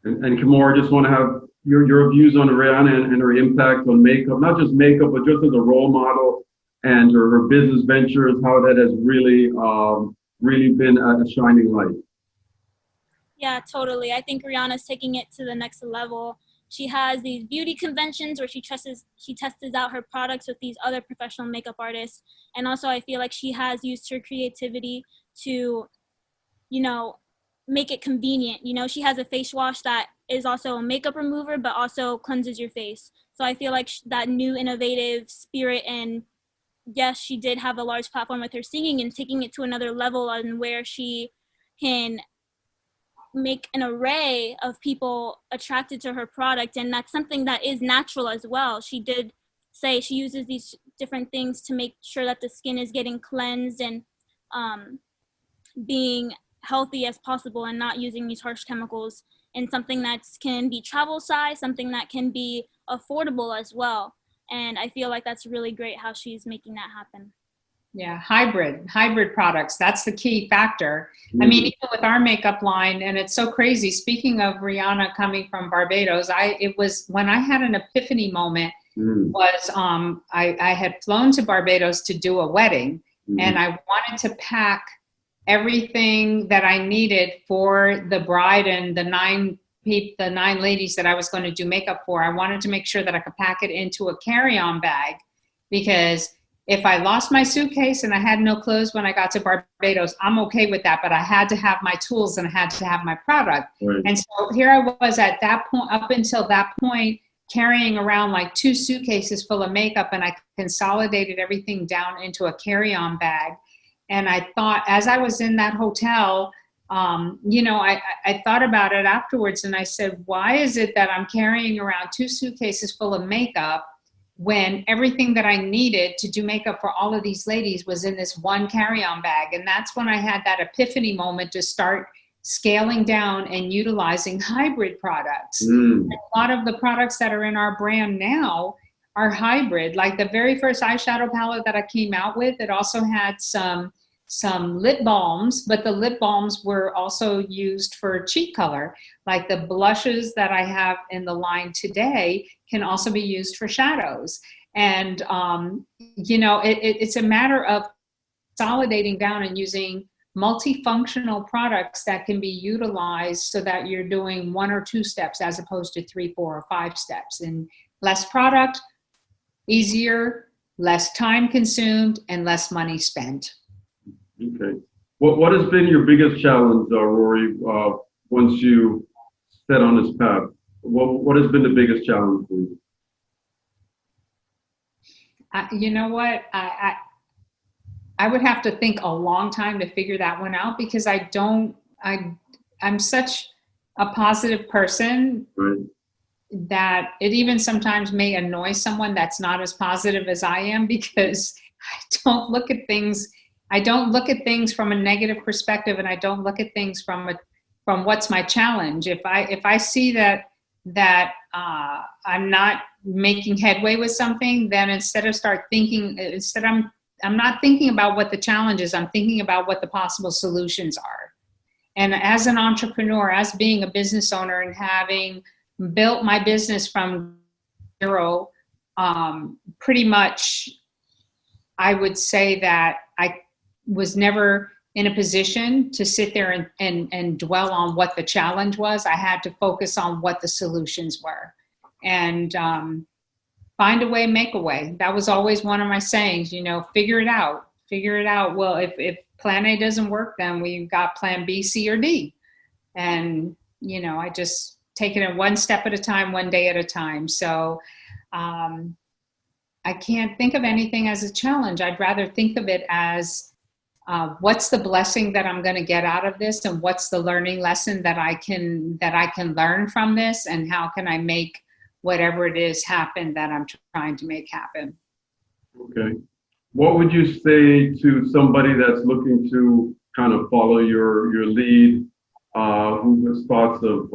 And Kimora, just want to have your views on Rihanna and her impact on makeup, not just makeup, but just as a role model and her business ventures, how that has really been a shining light. Yeah, totally. I think Rihanna's taking it to the next level. She has these beauty conventions where she tests out her products with these other professional makeup artists. And also I feel like she has used her creativity to, you know, make it convenient. You know, she has a face wash that is also a makeup remover, but also cleanses your face. So I feel like that new innovative spirit, and yes, she did have a large platform with her singing and taking it to another level on where she can make an array of people attracted to her product, and that's something that is natural as well. She did say she uses these different things to make sure that the skin is getting cleansed and being healthy as possible, and not using these harsh chemicals, and something that can be travel size, something that can be affordable as well. And I feel like that's really great how she's making that happen. Yeah, hybrid products. That's the key factor. I mean, even with our makeup line, and it's so crazy. Speaking of Rihanna coming from Barbados, it was when I had an epiphany moment. Was I had flown to Barbados to do a wedding, and I wanted to pack everything that I needed for the bride and the 9 the 9 ladies that I was going to do makeup for, I wanted to make sure that I could pack it into a carry-on bag, because if I lost my suitcase and I had no clothes when I got to Barbados, I'm okay with that, but I had to have my tools and I had to have my product. Right. And so here I was at that point, up until that point, carrying around like 2 suitcases full of makeup, and I consolidated everything down into a carry-on bag. And I thought, as I was in that hotel, I thought about it afterwards, and I said, why is it that I'm carrying around 2 suitcases full of makeup when everything that I needed to do makeup for all of these ladies was in this one carry-on bag? And that's when I had that epiphany moment to start scaling down and utilizing hybrid products. A lot of the products that are in our brand now are hybrid. Like the very first eyeshadow palette that I came out with, it also had some lip balms, but the lip balms were also used for cheek color. Like the blushes that I have in the line today can also be used for shadows. And, it's a matter of consolidating down and using multifunctional products that can be utilized so that you're doing 1 or 2 steps as opposed to 3, 4, or 5 steps. And less product, easier, less time consumed, and less money spent. Okay. What has been your biggest challenge, Rory, once you set on this path? What has been the biggest challenge for you? You know what? I would have to think a long time to figure that one out, because I'm such a positive person, Right. that it even sometimes may annoy someone that's not as positive as I am, because I don't look at things from a negative perspective, and I don't look at things from what's my challenge. If I see that I'm not making headway with something, then I'm not thinking about what the challenge is. I'm thinking about what the possible solutions are. And as an entrepreneur, as being a business owner, and having built my business from zero, pretty much, I would say that I was never in a position to sit there and dwell on what the challenge was. I had to focus on what the solutions were, and find a way, make a way. That was always one of my sayings, figure it out. Well, if plan A doesn't work, then we've got plan B, C, or D. And, I just take it one step at a time, one day at a time. So I can't think of anything as a challenge. I'd rather think of it as what's the blessing that I'm going to get out of this, and what's the learning lesson that I can learn from this, and how can I make whatever it is happen that I'm trying to make happen. Okay. What would you say to somebody that's looking to kind of follow your lead, who has thoughts of,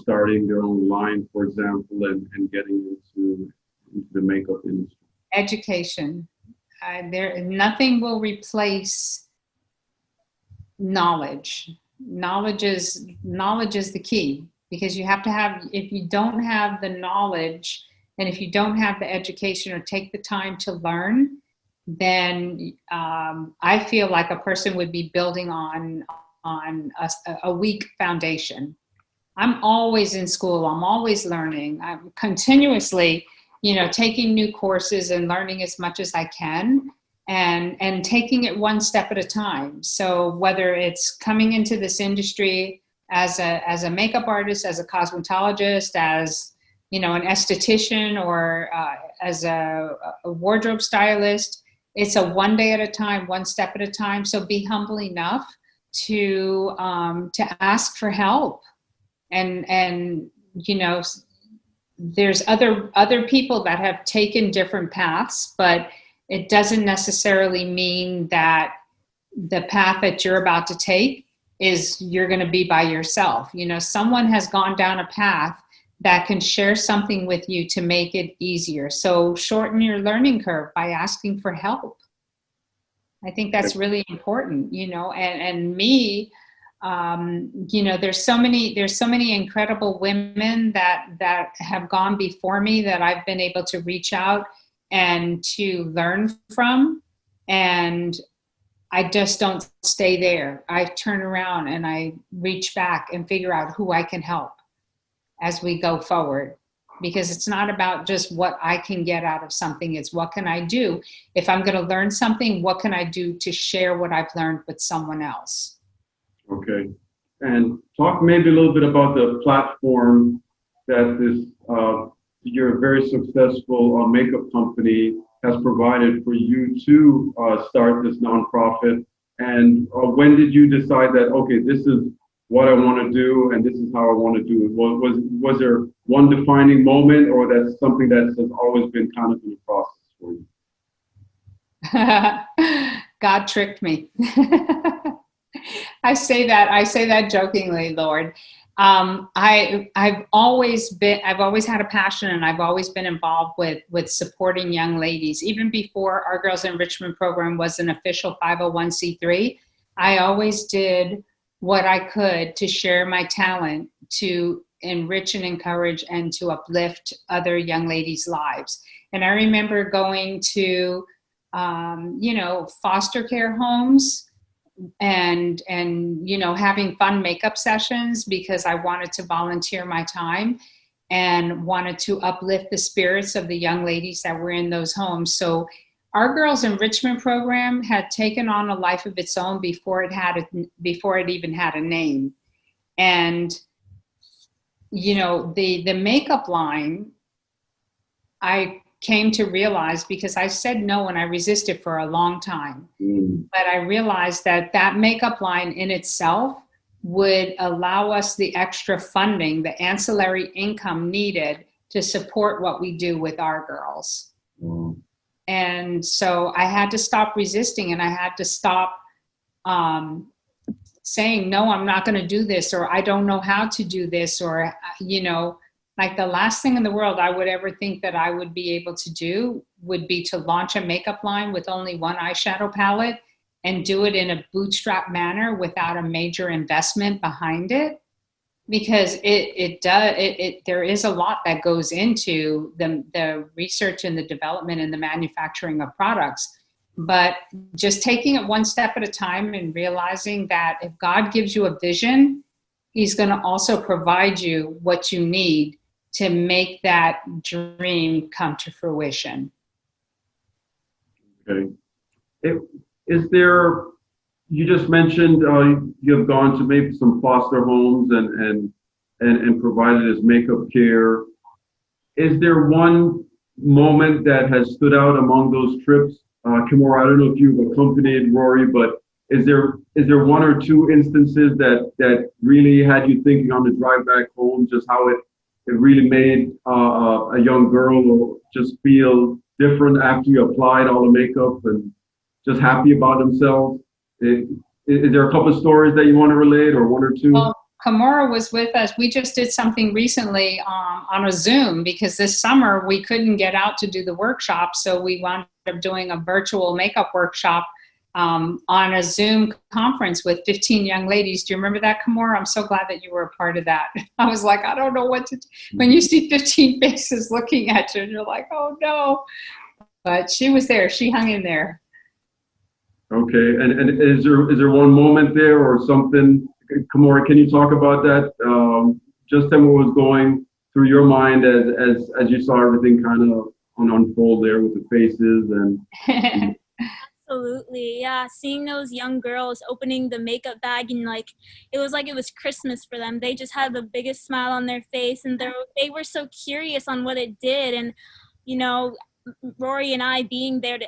starting their own line, for example, and getting into the makeup industry? Education. Nothing will replace knowledge. Knowledge is the key, because you have to have, if you don't have the knowledge, and if you don't have the education or take the time to learn, then I feel like a person would be building on a weak foundation. I'm always in school. I'm always learning. I'm continuously, taking new courses and learning as much as I can, and taking it one step at a time. So whether it's coming into this industry as a makeup artist, as a cosmetologist, as an esthetician, or as a wardrobe stylist, it's a one day at a time, one step at a time. So be humble enough to ask for help, and there's other people that have taken different paths, but it doesn't necessarily mean that the path that you're about to take is you're going to be by yourself. Someone has gone down a path that can share something with you to make it easier. So shorten your learning curve by asking for help. I think that's really important, and me, there's so many incredible women that have gone before me that I've been able to reach out and to learn from. And I just don't stay there. I turn around and I reach back and figure out who I can help. as we go forward, because it's not about just what I can get out of something. It's what can I do? If I'm going to learn something, what can I do to share what I've learned with someone else? Okay. And talk maybe a little bit about the platform that this, your very successful makeup company has provided for you to start this nonprofit. And when did you decide that, okay, this is what I want to do and this is how I want to do it? Was there one defining moment, or that's something that has always been kind of in the process for you? God tricked me. I say that jokingly, Lord. I've always had a passion, and I've always been involved with supporting young ladies. Even before Our Girls Enrichment Program was an official 501c3, I always did what I could to share my talent, to enrich and encourage and to uplift other young ladies' lives. And I remember going to, foster care homes and having fun makeup sessions because I wanted to volunteer my time and wanted to uplift the spirits of the young ladies that were in those homes. So Our Girls Enrichment Program had taken on a life of its own before it even had a name. And the makeup line, I came to realize, because I said no and I resisted for a long time. But I realized that makeup line in itself would allow us the extra funding, the ancillary income needed to support what we do with our girls. And so I had to stop resisting, and I had to stop saying, no, I'm not going to do this, or I don't know how to do this, or, like the last thing in the world I would ever think that I would be able to do would be to launch a makeup line with only one eyeshadow palette and do it in a bootstrap manner without a major investment behind it. Because there is a lot that goes into the research and the development and the manufacturing of products. But just taking it one step at a time and realizing that if God gives you a vision, He's going to also provide you what you need to make that dream come to fruition. Okay. You just mentioned you've gone to maybe some foster homes and provided as makeup care. Is there one moment that has stood out among those trips? Kimora, I don't know if you've accompanied Rory, but is there one or two instances that really had you thinking on the drive back home, just how it really made a young girl just feel different after you applied all the makeup and just happy about themselves? Is there a couple of stories that you want to relate, or one or two? Well, Kimora was with us. We just did something recently on a Zoom, because this summer we couldn't get out to do the workshop. So we wound up doing a virtual makeup workshop on a Zoom conference with 15 young ladies. Do you remember that, Kimora? I'm so glad that you were a part of that. I was like, I don't know what to do. When you see 15 faces looking at you, and you're like, oh no. But she was there. She hung in there. Okay, and is there one moment there or something? Kimora, can you talk about that? Just tell me what was going through your mind as you saw everything kind of unfold there with the faces and. Absolutely, yeah. Seeing those young girls opening the makeup bag, and it was Christmas for them. They just had the biggest smile on their face, and they were so curious on what it did. And Rory and I being there to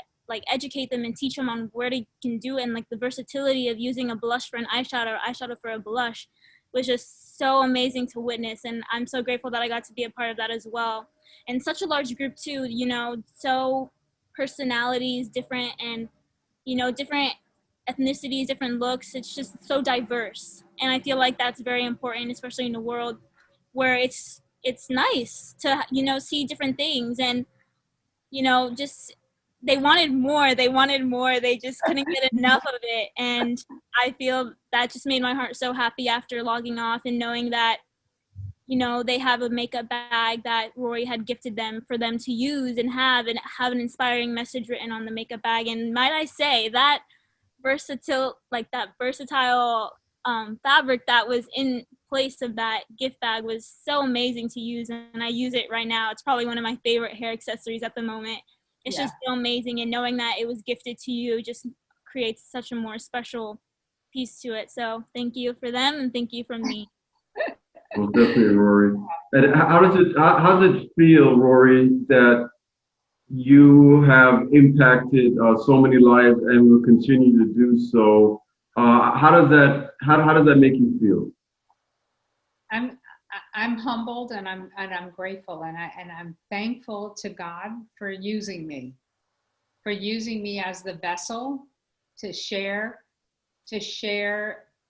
educate them and teach them on where they can do it, and the versatility of using a blush for an eyeshadow or eyeshadow for a blush was just so amazing to witness. And I'm so grateful that I got to be a part of that as well. And such a large group too, so personalities different, and different ethnicities, different looks. It's just so diverse, and I feel like that's very important, especially in a world where it's nice to see different things. And just they wanted more. They just couldn't get enough of it. And I feel that just made my heart so happy after logging off and knowing that they have a makeup bag that Rory had gifted them for them to use and have an inspiring message written on the makeup bag. And might I say that versatile fabric that was in place of that gift bag was so amazing to use, and I use it right now. It's probably one of my favorite hair accessories at the moment. It's just so amazing, and knowing that it was gifted to you just creates such a more special piece to it. So thank you for them, and thank you from me. Well, definitely, Rory. And how does it feel, Rory, that you have impacted so many lives and will continue to do so? How does that make you feel? I'm humbled, and I'm grateful, and I'm thankful to God for using me as the vessel to share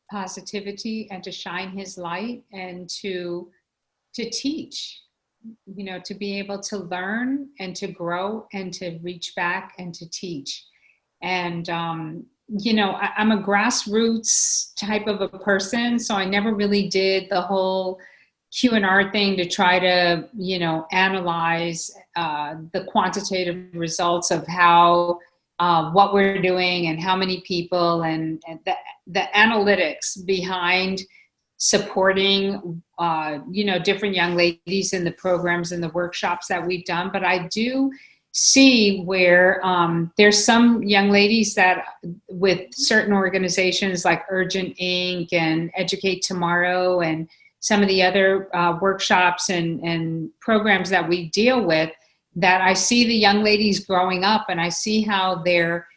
positivity and to shine his light and to teach, to be able to learn and to grow and to reach back and to teach. And I'm a grassroots type of a person, so I never really did the whole Q&R thing to try to analyze the quantitative results of how what we're doing and how many people, and the analytics behind supporting different young ladies in the programs and the workshops that we've done. But I do see where there's some young ladies that with certain organizations like Urgent Inc. and Educate Tomorrow and some of the other workshops and programs that we deal with, that I see the young ladies growing up, and I see how they're,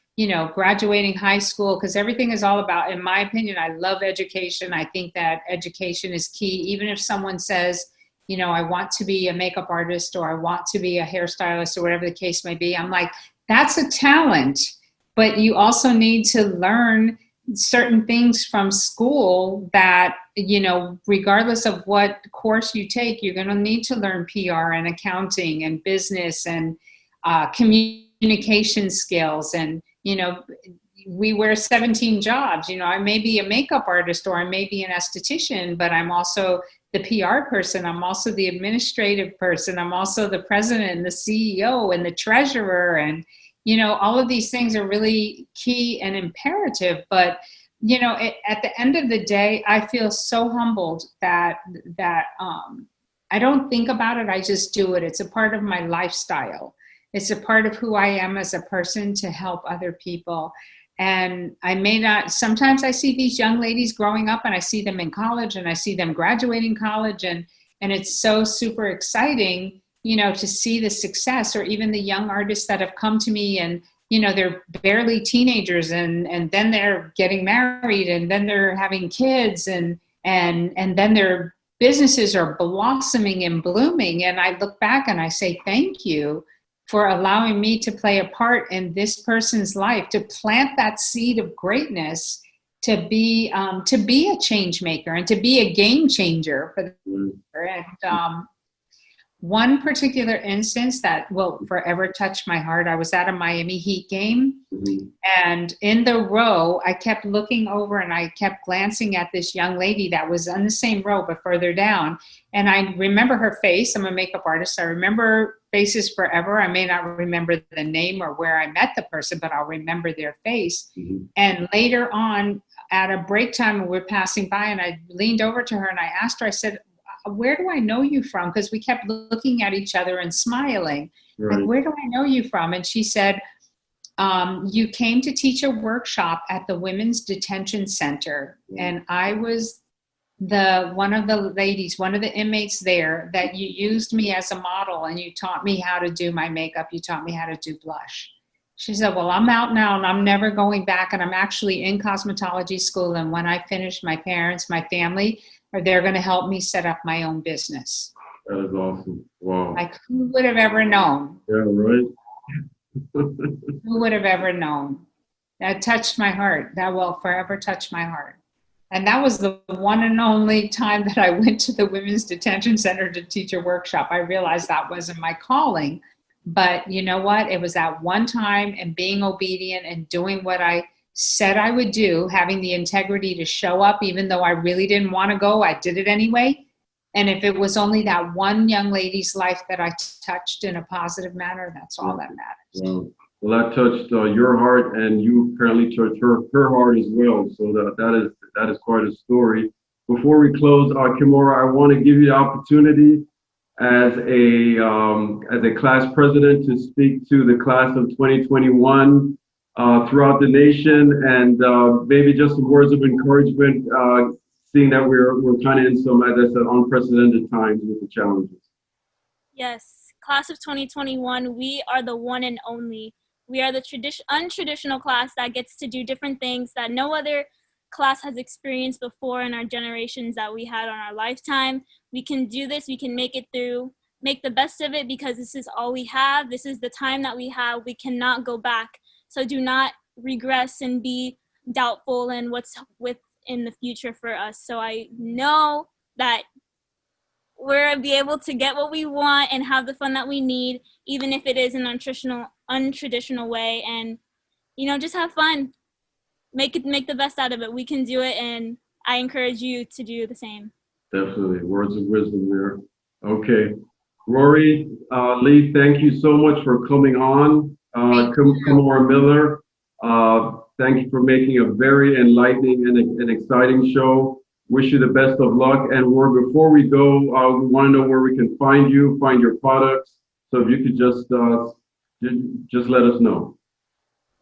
graduating high school, because everything is all about, in my opinion, I love education. I think that education is key. Even if someone says, I want to be a makeup artist, or I want to be a hairstylist, or whatever the case may be, I'm like, that's a talent, but you also need to learn certain things from school that, regardless of what course you take, you're going to need to learn PR and accounting and business and communication skills. And, we wear 17 jobs. I may be a makeup artist, or I may be an esthetician, but I'm also the PR person. I'm also the administrative person. I'm also the president and the CEO and the treasurer. And, all of these things are really key and imperative. But, at the end of the day, I feel so humbled that I don't think about it. I just do it. It's a part of my lifestyle. It's a part of who I am as a person, to help other people. And I may not, sometimes I see these young ladies growing up, and I see them in college, and I see them graduating college, and it's so super exciting, to see the success, or even the young artists that have come to me, and, they're barely teenagers, and then they're getting married, and then they're having kids, and then their businesses are blossoming and blooming. And I look back and I say, thank you for allowing me to play a part in this person's life, to plant that seed of greatness, to be a change maker and to be a game changer for the and one particular instance that will forever touch my heart. I was at a Miami Heat game, and in the row, I kept looking over and I kept glancing at this young lady that was on the same row but further down. And I remember her face. I'm a makeup artist. I remember faces forever. I may not remember the name or where I met the person, but I'll remember their face. And later on, at a break time, when we're passing by, and I leaned over to her and I asked her, I said, where do I know you from? Because we kept looking at each other and smiling. Like, where do I know you from? And she said, you came to teach a workshop at the Women's Detention Center. And I was one of the ladies, one of the inmates there, that you used me as a model, and you taught me how to do my makeup. You taught me how to do blush. She said, well, I'm out now and I'm never going back. And I'm actually in cosmetology school. And when I finish, my parents, my family, they're going to help me set up my own business. That is awesome. Wow. Like, who would have ever known? Yeah, right. Who would have ever known? That touched my heart. That will forever touch my heart. And that was the one and only time that I went to the Women's Detention Center to teach a workshop. I realized that wasn't my calling. But you know what? It was that one time, and being obedient and doing what I said I would do, having the integrity to show up, even though I really didn't want to go, I did it anyway. And if it was only that one young lady's life that I touched in a positive manner, that's all that matters. Wow. Well, that touched your heart, and you apparently touched her heart as well. So that is quite a story. before we close, Kimora, I want to give you the opportunity as a class president to speak to the class of 2021 throughout the nation, and maybe just some words of encouragement, seeing that we're kind of in some, as I said, unprecedented times with the challenges. Yes, class of 2021, we are the one and only. We are the untraditional class that gets to do different things that no other class has experienced before in our generations that we had on our lifetime. We can do this, we can make it through, make the best of it, because this is all we have. This is the time that we have. We cannot go back. So do not regress and be doubtful in what's within the future for us. So I know that we're be able to get what we want and have the fun that we need, even if it is an untraditional way, and just have fun. Make the best out of it. We can do it, and I encourage you to do the same. Definitely, words of wisdom there. Okay, Rory Lee, thank you so much for coming on. Kimora Miller, thank you for making a very enlightening and exciting show. Wish you the best of luck. And before we go, we want to know where we can find you, find your products. So if you could just let us know.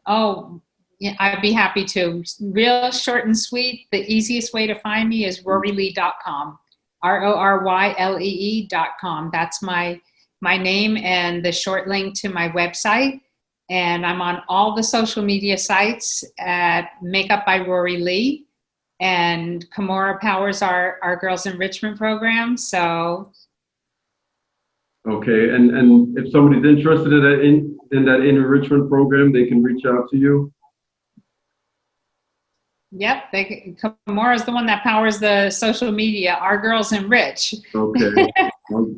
Oh, yeah, I'd be happy to. Real short and sweet. The easiest way to find me is rorylee.com. RORYLEE.com. That's my name and the short link to my website. And I'm on all the social media sites at Makeup by Rory Lee. And Kimora powers our Girls Enrichment Program. So. Okay, and if somebody's interested in that enrichment program, they can reach out to you. Yep, Kimora is the one that powers the social media. Our Girls Enrich. Okay.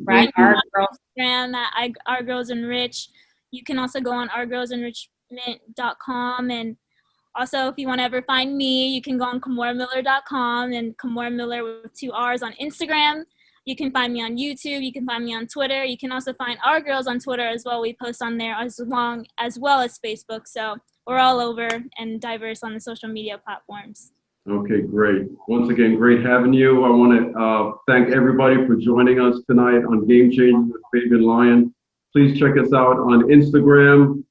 Right. Our Girls. Our Girls Enrich. You can also go on ourgirlsenrichment.com, and also if you want to ever find me, you can go on KimoraMiller.com and Kimora Miller with 2 R's on Instagram. You can find me on YouTube. You can find me on Twitter. You can also find Our Girls on Twitter as well. We post on there as well as Facebook. So we're all over and diverse on the social media platforms. Okay, great. Once again, great having you. I want to thank everybody for joining us tonight on Game Changers with Fabian Lyon. Please check us out on Instagram.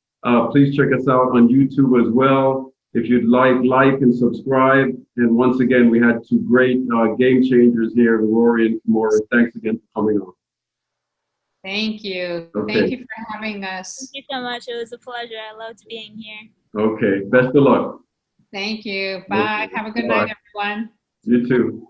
Please check us out on YouTube as well. If you'd like and subscribe. And once again, we had 2 great game changers here, Rory and Kimora. Thanks again for coming on. Thank you. Okay. Thank you for having us. Thank you so much. It was a pleasure. I loved being here. Okay, best of luck. Thank you. Bye. Okay. Have a good Bye. night, everyone. You too.